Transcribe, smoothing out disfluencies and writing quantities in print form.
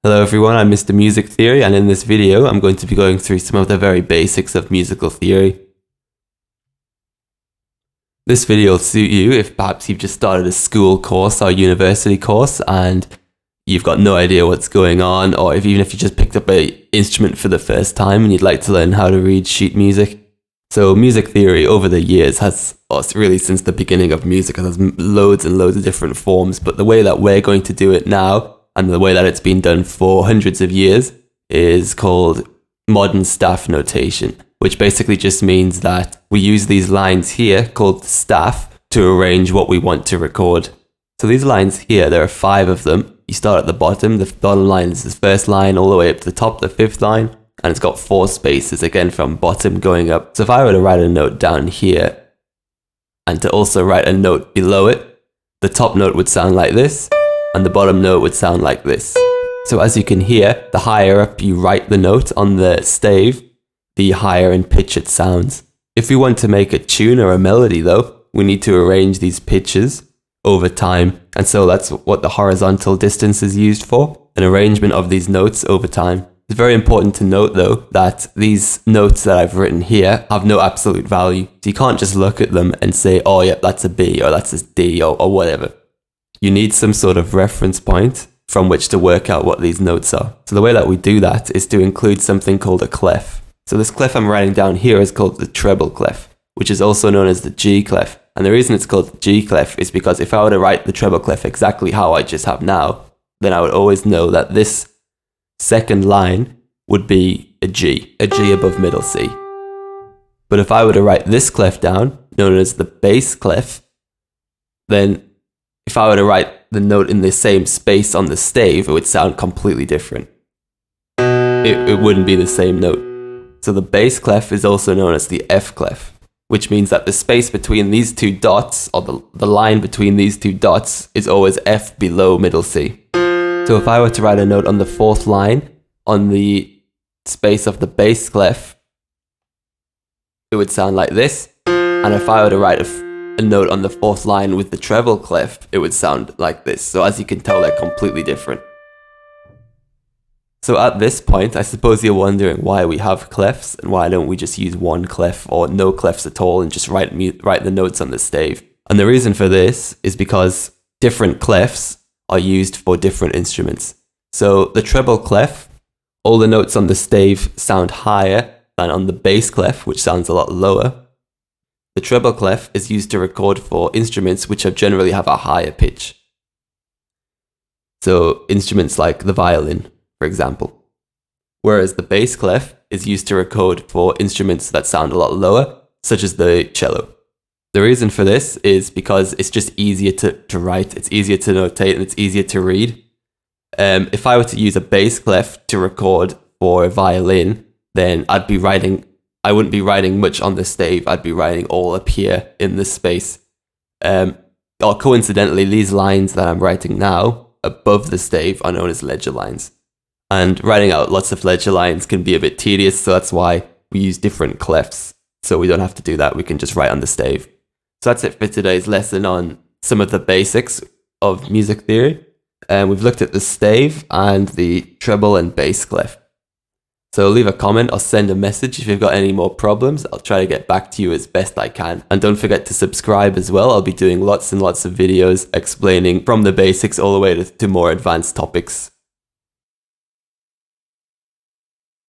Hello everyone, I'm Mr. Music Theory, and in this video I'm going to be going through some of the very basics of musical theory. This video will suit you if perhaps you've just started a school course or university course and you've got no idea what's going on, or even if you just picked up an instrument for the first time and you'd like to learn how to read sheet music. So music theory over the years has, really since the beginning of music, has loads and loads of different forms, but the way that we're going to do it now and the way that it's been done for hundreds of years is called modern staff notation, which basically just means that we use these lines here called staff to arrange what we want to record. So these lines here, there are 5 of them. You start at the bottom line is the first line all the way up to the top, the 5th line, and it's got 4 spaces again from bottom going up. So if I were to write a note down here and to also write a note below it, the top note would sound like this and the bottom note would sound like this. So as you can hear, the higher up you write the note on the stave, the higher in pitch it sounds. If we want to make a tune or a melody though, we need to arrange these pitches over time, and so that's what the horizontal distance is used for, an arrangement of these notes over time. It's very important to note though that these notes that I've written here have no absolute value. So you can't just look at them and say, oh yeah, that's a B or that's a D or whatever. You need some sort of reference point from which to work out what these notes are. So the way that we do that is to include something called a clef. So this clef I'm writing down here is called the treble clef, which is also known as the G clef. And the reason it's called the G clef is because if I were to write the treble clef exactly how I just have now, then I would always know that this second line would be a G above middle C. But if I were to write this clef down, known as the bass clef, then if I were to write the note in the same space on the stave, it would sound completely different. It wouldn't be the same note. So the bass clef is also known as the F clef, which means that the space between these 2 dots, or the line between these 2 dots, is always F below middle C. So if I were to write a note on the 4th line, on the space of the bass clef, it would sound like this. And if I were to write a note on the 4th line with the treble clef, it would sound like this. So as you can tell, they're completely different. So at this point, I suppose you're wondering why we have clefs and why don't we just use one clef or no clefs at all and just write the notes on the stave. And the reason for this is because different clefs are used for different instruments. So the treble clef, all the notes on the stave sound higher than on the bass clef, which sounds a lot lower. The treble clef is used to record for instruments which generally have a higher pitch. So instruments like the violin, for example. Whereas the bass clef is used to record for instruments that sound a lot lower, such as the cello. The reason for this is because it's just easier to write, it's easier to notate, and it's easier to read. If I were to use a bass clef to record for a violin, then I wouldn't be writing much on the stave, I'd be writing all up here in this space. Or coincidentally, these lines that I'm writing now above the stave are known as ledger lines. And writing out lots of ledger lines can be a bit tedious, so that's why we use different clefs. So we don't have to do that, we can just write on the stave. So that's it for today's lesson on some of the basics of music theory. We've looked at the stave and the treble and bass clef. So leave a comment or send a message if you've got any more problems. I'll try to get back to you as best I can. And don't forget to subscribe as well. I'll be doing lots and lots of videos explaining from the basics all the way to more advanced topics.